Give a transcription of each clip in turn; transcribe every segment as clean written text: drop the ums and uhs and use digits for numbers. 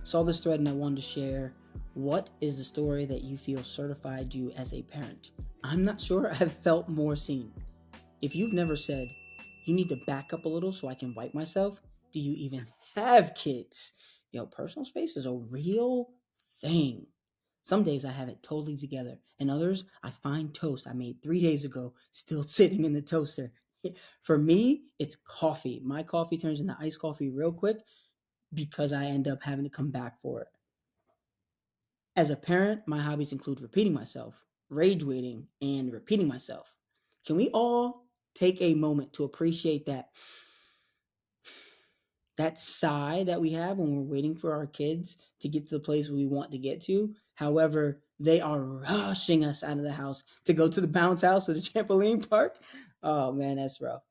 Saw this thread and I wanted to share. What is the story that you feel certified you as a parent? I'm not sure I've felt more seen. If you've never said, you need to back up a little so I can wipe myself, do you even have kids? Personal space is a real thing. Some days I have it totally together, and others I find toast I made 3 days ago still sitting in the toaster. For me, it's coffee. My coffee turns into iced coffee real quick because I end up having to come back for it. As a parent, my hobbies include repeating myself, rage waiting, and repeating myself. Can we all take a moment to appreciate that sigh that we have when we're waiting for our kids to get to the place we want to get to? However, they are rushing us out of the house to go to the bounce house or the trampoline park. Oh man, that's rough.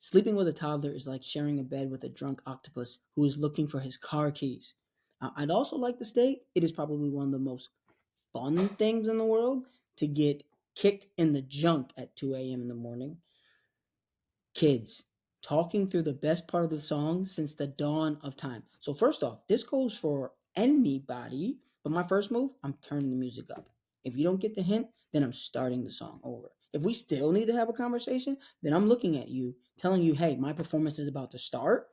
Sleeping with a toddler is like sharing a bed with a drunk octopus who is looking for his car keys. I'd also like to state it is probably one of the most fun things in the world to get kicked in the junk at 2 a.m. in the morning. Kids talking through the best part of the song since the dawn of time. So, first off, this goes for anybody, but my first move, I'm turning the music up. If you don't get the hint, then I'm starting the song over. If we still need to have a conversation, then I'm looking at you, telling you, hey, my performance is about to start.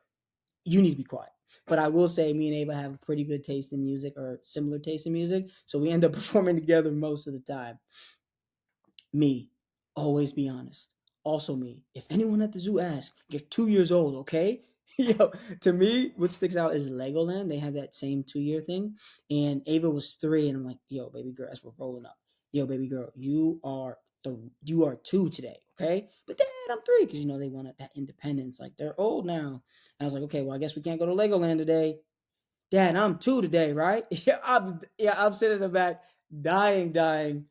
You need to be quiet. But I will say, me and Ava have a pretty good taste in music or similar taste in music. So we end up performing together most of the time. Me, always be honest. Also, me, if anyone at the zoo asks, you're 2 years old, okay? Yo, to me, what sticks out is Legoland. They have that same 2 year thing. And Ava was 3, and I'm like, yo, baby girl, as we're rolling up. Yo, baby girl, you are 2 today, okay? But Dad, I'm 3, because they wanted that independence. Like they're old now. And I was like, okay, well, I guess we can't go to Legoland today. Dad, I'm 2 today, right? I'm sitting in the back, dying,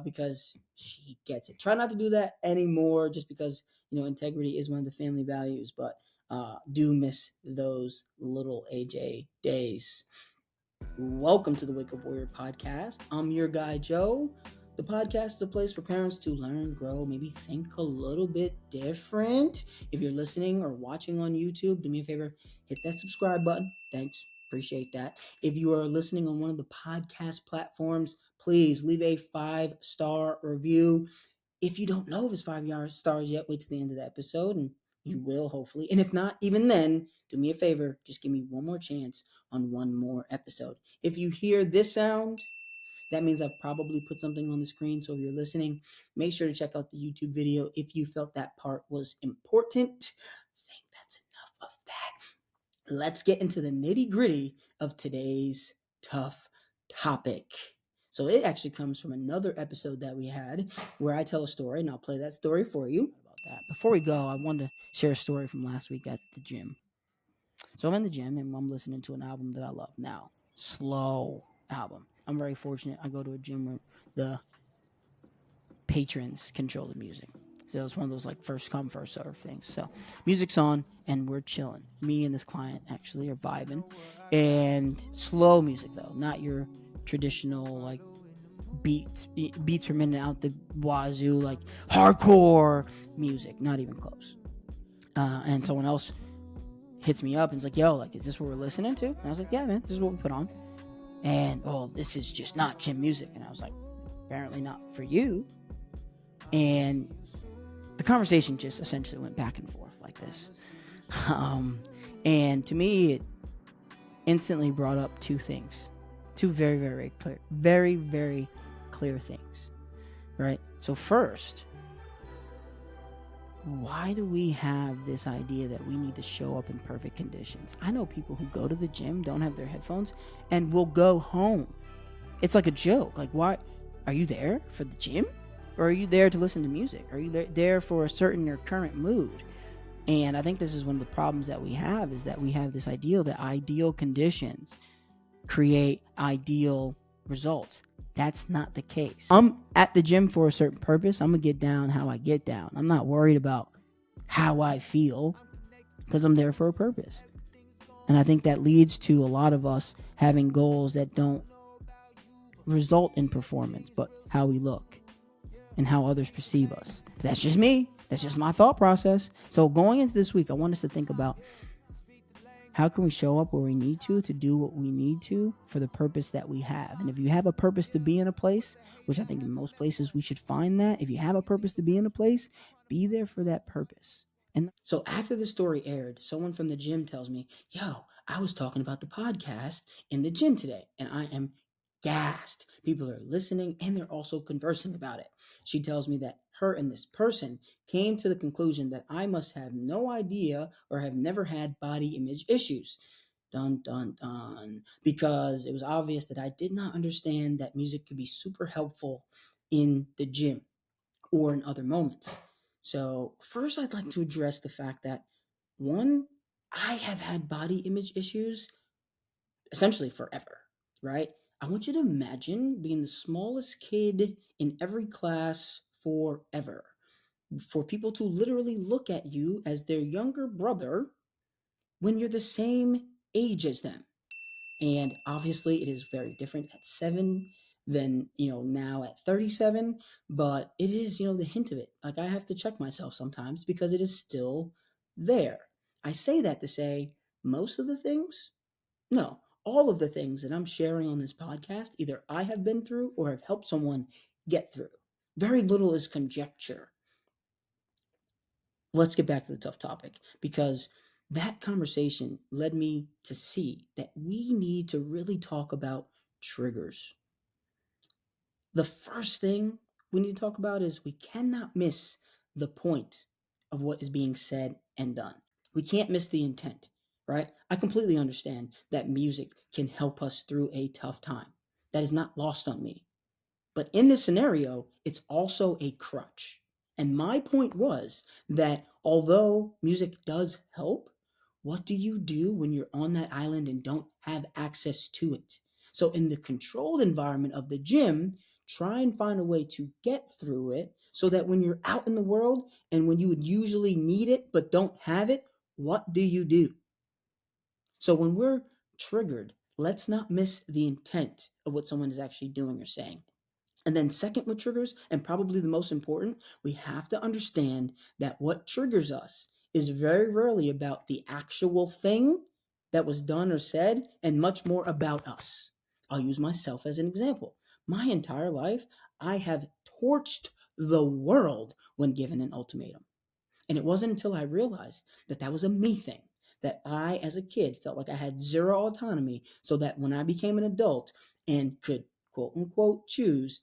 because she gets it. Try not to do that anymore, just because integrity is one of the family values. But do miss those little AJ days. Welcome to the Wake Up Warrior podcast. I'm your guy Joe. The podcast is a place for parents to learn, grow, maybe think a little bit different. If you're listening or watching on YouTube, do me a favor, hit that subscribe button. Thanks. Appreciate that. If you are listening on one of the podcast platforms, please leave a 5-star review. If you don't know if it's 5 stars yet, wait to the end of the episode and you will, hopefully. And if not, even then, do me a favor, just give me one more chance on one more episode. If you hear this sound, that means I've probably put something on the screen. So if you're listening, make sure to check out the YouTube video if you felt that part was important. I think that's enough of that. Let's get into the nitty gritty of today's tough topic. So it actually comes from another episode that we had where I tell a story, and I'll play that story for you. About that. Before we go, I wanted to share a story from last week at the gym. So I'm in the gym and I'm listening to an album that I love. Now, slow album. I'm very fortunate. I go to a gym where the patrons control the music. So it's one of those like first come, first serve things. So music's on and we're chilling. Me and this client actually are vibing. And slow music though, not your traditional like beats per minute out the wazoo, like hardcore music, not even close. And someone else hits me up and is like, yo, like, is this what we're listening to? And I was like, yeah, man, this is what we put on. And, oh, this is just not gym music. And I was like, apparently not for you. And the conversation just essentially went back and forth like this. And to me, it instantly brought up two things. Two very, very clear things, right? So first, why do we have this idea that we need to show up in perfect conditions? I know people who go to the gym, don't have their headphones, and will go home. It's like a joke. Like, why? Are you there for the gym? Or are you there to listen to music? Are you there for a certain or current mood? And I think this is one of the problems that we have, is that we have this ideal that ideal conditions create ideal results. That's not the case. I'm at the gym for a certain purpose. I'm going to get down how I get down. I'm not worried about how I feel because I'm there for a purpose. And I think that leads to a lot of us having goals that don't result in performance, but how we look and how others perceive us. That's just me. That's just my thought process. So going into this week, I want us to think about How can we show up where we need to do what we need to for the purpose that we have? And if you have a purpose to be in a place, which I think in most places we should find that, if you have a purpose to be in a place, be there for that purpose. And so after the story aired, someone from the gym tells me, "Yo, I was talking about the podcast in the gym today," and I am gassed. People are listening and they're also conversing about it. She tells me that her and this person came to the conclusion that I must have no idea or have never had body image issues. Dun dun dun. Because it was obvious that I did not understand that music could be super helpful in the gym or in other moments. So, first, I'd like to address the fact that one, I have had body image issues essentially forever, right? I want you to imagine being the smallest kid in every class forever. For people to literally look at you as their younger brother when you're the same age as them. And obviously, it is very different at 7 than, now at 37. But it is, the hint of it. Like, I have to check myself sometimes because it is still there. I say that to say most of the things, no, all of the things that I'm sharing on this podcast, either I have been through or have helped someone get through. Very little is conjecture. Let's get back to the tough topic because that conversation led me to see that we need to really talk about triggers. The first thing we need to talk about is we cannot miss the point of what is being said and done. We can't miss the intent, right? I completely understand that music can help us through a tough time. That is not lost on me. But in this scenario, it's also a crutch. And my point was that although music does help, what do you do when you're on that island and don't have access to it? So, in the controlled environment of the gym, try and find a way to get through it so that when you're out in the world and when you would usually need it but don't have it, what do you do? So, when we're triggered, let's not miss the intent of what someone is actually doing or saying. And then, second, with triggers, and probably the most important, we have to understand that what triggers us is very rarely about the actual thing that was done or said, and much more about us. I'll use myself as an example. My entire life, I have torched the world when given an ultimatum. And it wasn't until I realized that that was a me thing, that I, as a kid, felt like I had zero autonomy, so that when I became an adult and could quote unquote choose,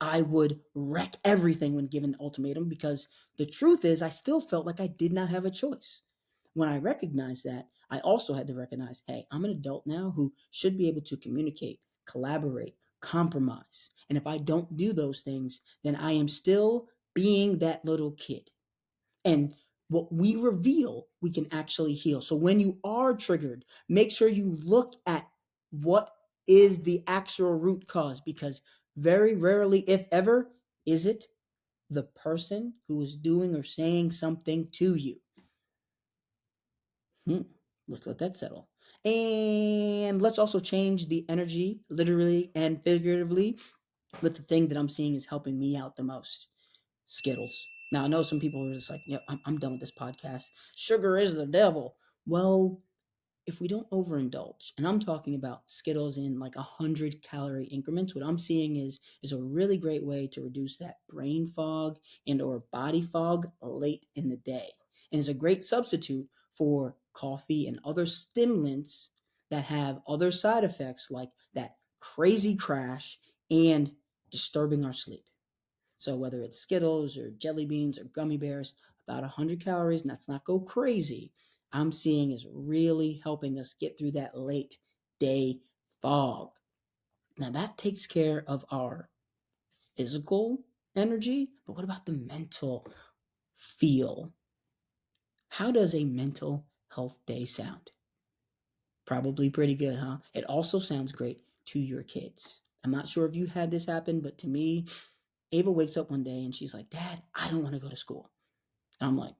I would wreck everything when given an ultimatum because the truth is, I still felt like I did not have a choice. When I recognized that, I also had to recognize, hey, I'm an adult now who should be able to communicate, collaborate, compromise. And if I don't do those things, then I am still being that little kid. And what we reveal, we can actually heal. So when you are triggered, make sure you look at what is the actual root cause because very rarely, if ever, is it the person who is doing or saying something to you. Hmm. Let's let that settle. And let's also change the energy, literally and figuratively, with the thing that I'm seeing is helping me out the most. Skittles. Now, I know some people are just like, yeah, I'm done with this podcast. Sugar is the devil. Well, if we don't overindulge, and I'm talking about Skittles in like 100-calorie increments, what I'm seeing is a really great way to reduce that brain fog and or body fog late in the day. And is a great substitute for coffee and other stimulants that have other side effects like that crazy crash and disturbing our sleep. So whether it's Skittles or jelly beans or gummy bears, about 100 calories, and let's not go crazy, I'm seeing is really helping us get through that late day fog. Now that takes care of our physical energy, but what about the mental feel? How does a mental health day sound? Probably pretty good, huh? It also sounds great to your kids. I'm not sure if you had this happen, but to me, Ava wakes up one day and she's like, Dad, I don't want to go to school. And I'm like,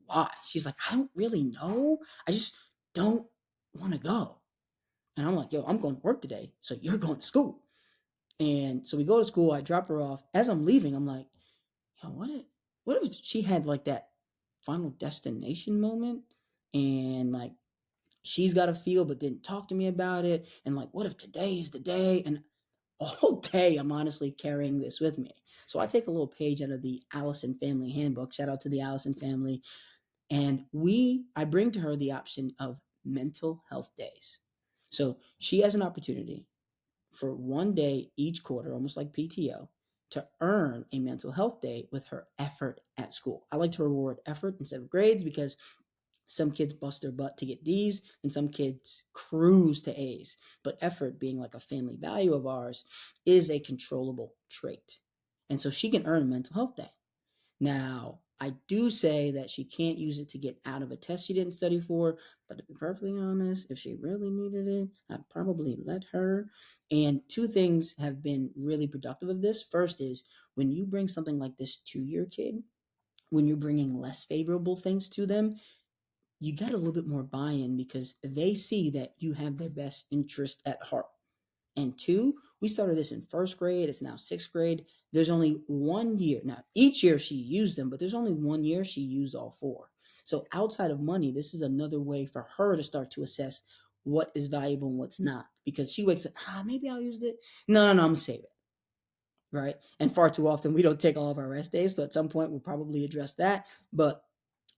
why? She's like, I don't really know. I just don't want to go. And I'm like, yo, I'm going to work today. So you're going to school. And so we go to school. I drop her off. As I'm leaving, I'm like, yo, what if she had like that final destination moment and like she's got a feel but didn't talk to me about it. And like, what if today is the day? And all day I'm honestly carrying this with me. So I take a little page out of the Allison family handbook. Shout out to the Allison family. And I bring to her the option of mental health days. So she has an opportunity for one day each quarter, almost like PTO, to earn a mental health day with her effort at school. I like to reward effort instead of grades because some kids bust their butt to get D's and some kids cruise to A's. But effort, being like a family value of ours, is a controllable trait. And so she can earn a mental health day. Now, I do say that she can't use it to get out of a test she didn't study for, but to be perfectly honest, if she really needed it, I'd probably let her. And two things have been really productive of this. First is when you bring something like this to your kid, when you're bringing less favorable things to them, you get a little bit more buy-in because they see that you have their best interest at heart. And two, we started this in first grade. It's now sixth grade. There's only 1 year. Now, each year she used them, but there's only 1 year she used all four. So outside of money, this is another way for her to start to assess what is valuable and what's not. Because she wakes up, maybe I'll use it. No, I'm going to save it. Right. And far too often we don't take all of our rest days. So at some point we'll probably address that. But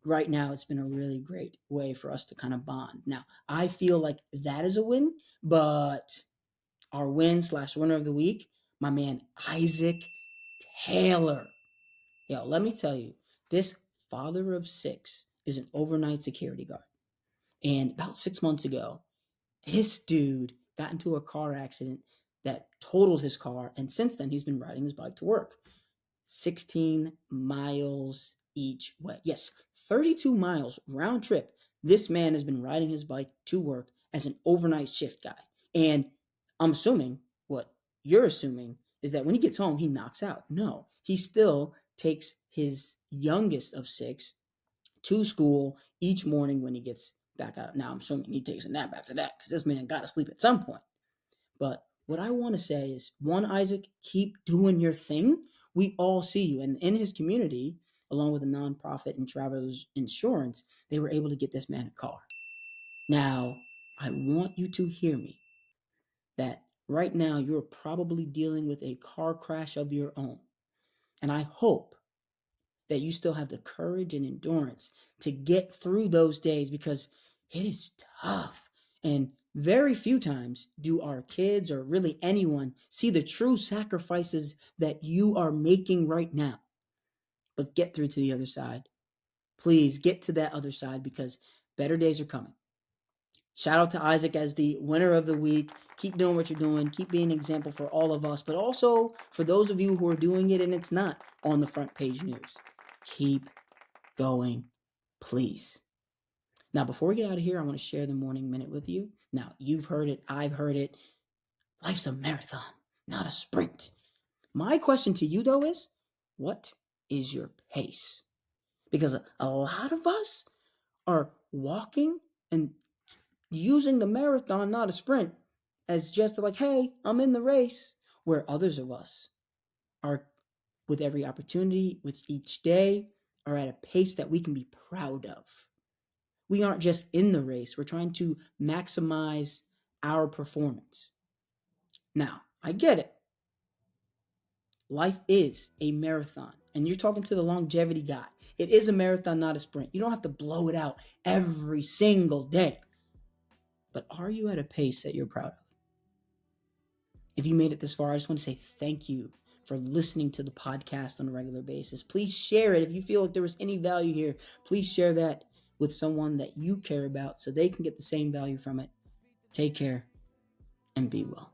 right now it's been a really great way for us to kind of bond. Now, I feel like that is a win, but our win/winner of the week, my man Isaac Taylor. Yo, let me tell you, this father of six is an overnight security guard. And about 6 months ago, this dude got into a car accident that totaled his car. And since then, he's been riding his bike to work. 16 miles each way. Yes, 32 miles round trip. This man has been riding his bike to work as an overnight shift guy. And I'm assuming what you're assuming is that when he gets home, he knocks out. No, he still takes his youngest of six to school each morning when he gets back out. Now, I'm assuming he takes a nap after that because this man got to sleep at some point. But what I want to say is, one, Isaac, keep doing your thing. We all see you. And in his community, along with a nonprofit and travelers insurance, they were able to get this man a car. Now, I want you to hear me that right now you're probably dealing with a car crash of your own. And I hope that you still have the courage and endurance to get through those days because it is tough. And very few times do our kids or really anyone see the true sacrifices that you are making right now. But get through to the other side. Please get to that other side because better days are coming. Shout out to Isaac as the winner of the week. Keep doing what you're doing. Keep being an example for all of us, but also for those of you who are doing it and it's not on the front page news. Keep going, please. Now, before we get out of here, I want to share the morning minute with you. Now, you've heard it. I've heard it. Life's a marathon, not a sprint. My question to you, though, is what is your pace? Because a lot of us are walking and using the marathon, not a sprint, as just like, hey, I'm in the race, where others of us are, with every opportunity, with each day, are at a pace that we can be proud of. We aren't just in the race, we're trying to maximize our performance. Now, I get it. Life is a marathon, and you're talking to the longevity guy. It is a marathon, not a sprint. You don't have to blow it out every single day. But are you at a pace that you're proud of? If you made it this far, I just want to say thank you for listening to the podcast on a regular basis. Please share it. If you feel like there was any value here, please share that with someone that you care about so they can get the same value from it. Take care and be well.